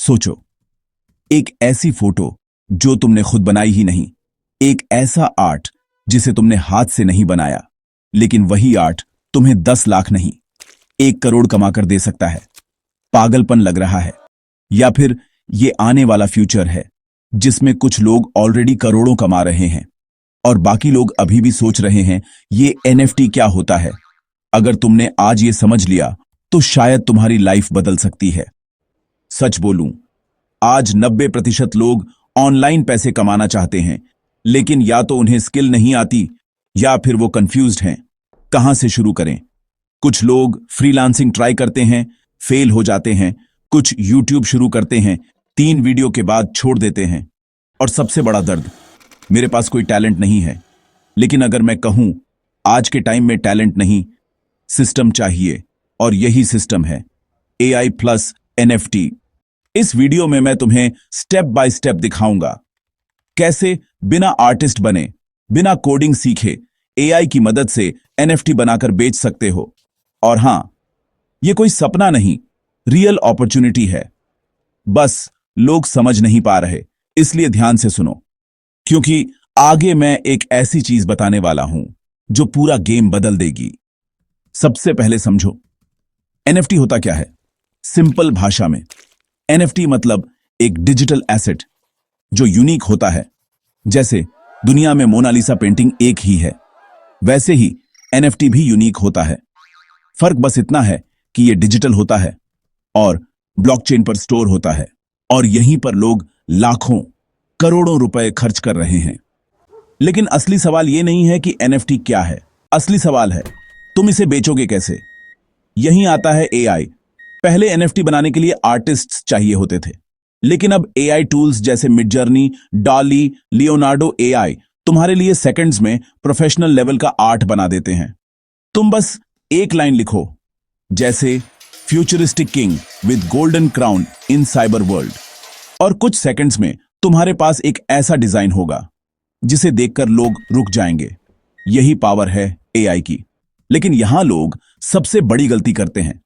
सोचो, एक ऐसी फोटो जो तुमने खुद बनाई ही नहीं, एक ऐसा आर्ट जिसे तुमने हाथ से नहीं बनाया, लेकिन वही आर्ट तुम्हें 10 लाख नहीं 1 करोड़ कमाकर दे सकता है। पागलपन लग रहा है? या फिर ये आने वाला फ्यूचर है जिसमें कुछ लोग ऑलरेडी करोड़ों कमा रहे हैं और बाकी लोग अभी भी सोच रहे हैं ये एनएफटी क्या होता है? अगर तुमने आज ये समझ लिया तो शायद तुम्हारी लाइफ बदल सकती है। सच बोलूं, आज 90% लोग ऑनलाइन पैसे कमाना चाहते हैं, लेकिन या तो उन्हें स्किल नहीं आती या फिर वो कंफ्यूज्ड हैं। कहां से शुरू करें? कुछ लोग फ्रीलांसिंग ट्राई करते हैं, फेल हो जाते हैं। कुछ यूट्यूब शुरू करते हैं, 3 वीडियो के बाद छोड़ देते हैं। और सबसे बड़ा दर्द, मेरे पास कोई टैलेंट नहीं है। लेकिन अगर मैं कहूं, आज के टाइम में टैलेंट नहीं, सिस्टम चाहिए, और यही सिस्टम है एआई प्लस एनएफटी। इस वीडियो में मैं तुम्हें स्टेप बाय स्टेप दिखाऊंगा कैसे बिना आर्टिस्ट बने, बिना कोडिंग सीखे एआई की मदद से एनएफटी बनाकर बेच सकते हो। और हां, यह कोई सपना नहीं, रियल अपॉर्चुनिटी है। बस लोग समझ नहीं पा रहे, इसलिए ध्यान से सुनो, क्योंकि आगे मैं एक ऐसी चीज बताने वाला हूं जो पूरा गेम बदल देगी। सबसे पहले समझो, एनएफटी होता क्या है? सिंपल भाषा में एनएफटी मतलब एक डिजिटल एसेट जो यूनिक होता है। जैसे दुनिया में मोनालिसा पेंटिंग एक ही है, वैसे ही एनएफटी भी यूनिक होता है। फर्क बस इतना है कि यह डिजिटल होता है और ब्लॉकचेन पर स्टोर होता है, और यहीं पर लोग लाखों करोड़ों रुपए खर्च कर रहे हैं। लेकिन असली सवाल यह नहीं है कि एनएफटी क्या है। असली सवाल है, तुम इसे बेचोगे कैसे? यहीं आता है एआई। पहले एनएफटी बनाने के लिए आर्टिस्ट्स चाहिए होते थे, लेकिन अब एआई टूल्स जैसे मिडजर्नी, डॉली, लियोनार्डो एआई तुम्हारे लिए सेकंड्स में प्रोफेशनल लेवल का आर्ट बना देते हैं। तुम बस एक लाइन लिखो, जैसे futuristic king with golden crown in cyber world, और कुछ सेकंड्स में तुम्हारे पास एक ऐसा डिजाइन होगा जिसे देखकर लोग रुक जाएंगे। यही पावर है एआई की। लेकिन यहां लोग सबसे बड़ी गलती करते हैं,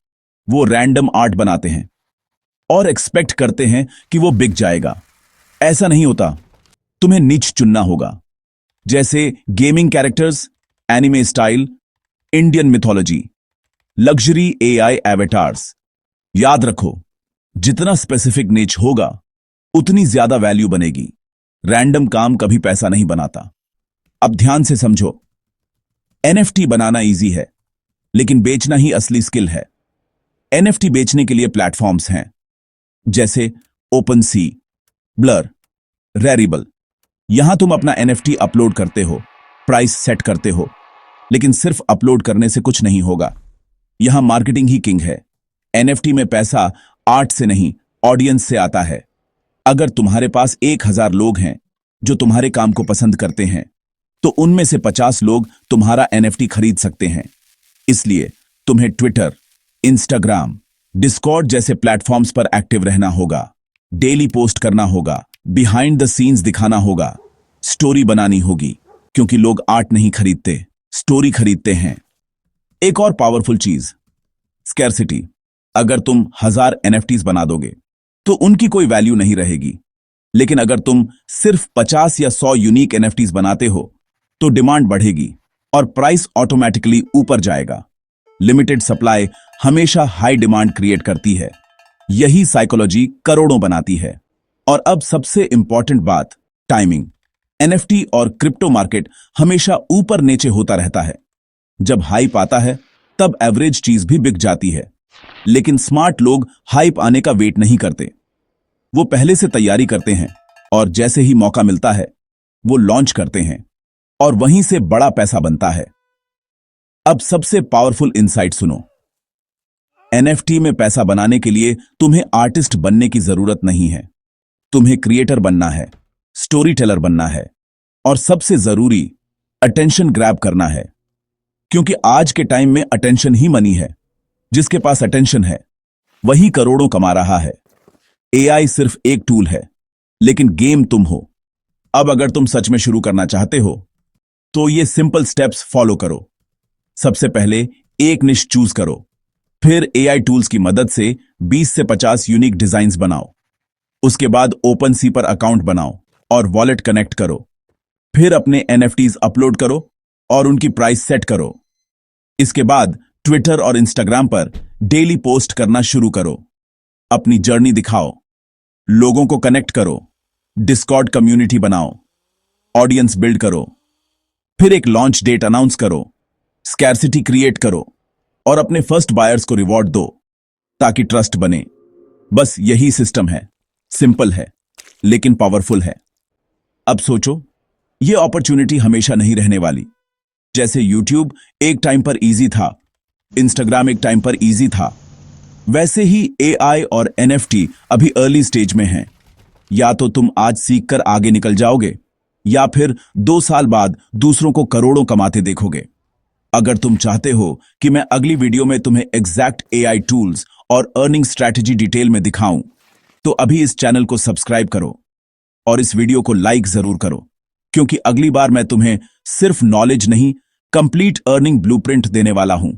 वो रैंडम आर्ट बनाते हैं और एक्सपेक्ट करते हैं कि वो बिक जाएगा। ऐसा नहीं होता। तुम्हें निच चुनना होगा, जैसे gaming characters, anime style, Indian mythology, luxury AI avatars. याद रखो, जितना स्पेसिफिक निच होगा उतनी ज्यादा वैल्यू बनेगी। रैंडम काम कभी पैसा नहीं बनाता। अब ध्यान से समझो, एनएफटी बनाना इजी है, लेकिन बेचना ही असली स्किल है। एनएफटी बेचने के लिए प्लेटफॉर्म्स हैं, जैसे ओपनसी, ब्लर, रेरिबल। यहां तुम अपना एनएफटी अपलोड करते हो, प्राइस सेट करते हो, लेकिन सिर्फ अपलोड करने से कुछ नहीं होगा। यहां मार्केटिंग ही किंग है। एनएफटी में पैसा आर्ट से नहीं, ऑडियंस से आता है। अगर तुम्हारे पास 1000 लोग हैं जो तुम्हारे काम को पसंद करते हैं, तो उनमें से 50 लोग तुम्हारा एनएफटी खरीद सकते हैं। इसलिए तुम्हें ट्विटर, इंस्टाग्राम, डिस्कॉर्ड जैसे प्लेटफॉर्म्स पर एक्टिव रहना होगा, डेली पोस्ट करना होगा, बिहाइंड द सीन्स दिखाना होगा, स्टोरी बनानी होगी, क्योंकि लोग आर्ट नहीं खरीदते, स्टोरी खरीदते हैं। एक और पावरफुल चीज, स्कैरसिटी। अगर तुम 1000 एनएफटीज बना दोगे तो उनकी कोई वैल्यू नहीं रहेगी। लेकिन अगर तुम सिर्फ 50 या 100 यूनिक एनएफटीज बनाते हो तो डिमांड बढ़ेगी और प्राइस ऑटोमेटिकली ऊपर जाएगा। लिमिटेड सप्लाई हमेशा हाई डिमांड क्रिएट करती है। यही साइकोलॉजी करोड़ों बनाती है। और अब सबसे इंपॉर्टेंट बात, टाइमिंग। एनएफटी और क्रिप्टो मार्केट हमेशा ऊपर नीचे होता रहता है। जब हाइप आता है तब एवरेज चीज भी बिक जाती है। लेकिन स्मार्ट लोग हाइप आने का वेट नहीं करते, वो पहले से तैयारी करते हैं और जैसे ही मौका मिलता है वो लॉन्च करते हैं और वहीं से बड़ा पैसा बनता है। अब सबसे पावरफुल इनसाइट सुनो, एनएफटी में पैसा बनाने के लिए तुम्हें आर्टिस्ट बनने की जरूरत नहीं है। तुम्हें क्रिएटर बनना है, स्टोरी टेलर बनना है, और सबसे जरूरी अटेंशन ग्रैब करना है। क्योंकि आज के टाइम में अटेंशन ही मनी है। जिसके पास अटेंशन है वही करोड़ों कमा रहा है। एआई सिर्फ एक टूल है, लेकिन गेम तुम हो। अब अगर तुम सच में शुरू करना चाहते हो तो ये सिंपल स्टेप्स फॉलो करो। सबसे पहले एक निश चूज करो, फिर एआई टूल्स की मदद से 20 से 50 यूनिक डिजाइन्स बनाओ, उसके बाद ओपन सी पर अकाउंट बनाओ और वॉलेट कनेक्ट करो। फिर अपने एनएफटीज अपलोड करो और उनकी प्राइस सेट करो। इसके बाद ट्विटर और इंस्टाग्राम पर डेली पोस्ट करना शुरू करो। अपनी जर्नी दिखाओ, लोगों को कनेक्ट करो, डिस्कॉर्ड कम्युनिटी बनाओ, ऑडियंस बिल्ड करो। फिर एक लॉन्च डेट अनाउंस करो, स्कैर्सिटी क्रिएट करो और अपने फर्स्ट बायर्स को रिवॉर्ड दो ताकि ट्रस्ट बने। बस यही सिस्टम है। सिंपल है लेकिन पावरफुल है। अब सोचो, यह अपॉर्चुनिटी हमेशा नहीं रहने वाली। जैसे यूट्यूब एक टाइम पर इजी था, इंस्टाग्राम एक टाइम पर इजी था, वैसे ही एआई और एनएफटी अभी अर्ली स्टेज में हैं। या तो तुम आज सीखकर आगे निकल जाओगे या फिर 2 साल बाद दूसरों को करोड़ों कमाते देखोगे। अगर तुम चाहते हो कि मैं अगली वीडियो में तुम्हें एग्जैक्ट एआई टूल्स और अर्निंग स्ट्रैटेजी डिटेल में दिखाऊं, तो अभी इस चैनल को सब्सक्राइब करो और इस वीडियो को लाइक जरूर करो, क्योंकि अगली बार मैं तुम्हें सिर्फ नॉलेज नहीं, कंप्लीट अर्निंग ब्लूप्रिंट देने वाला हूं।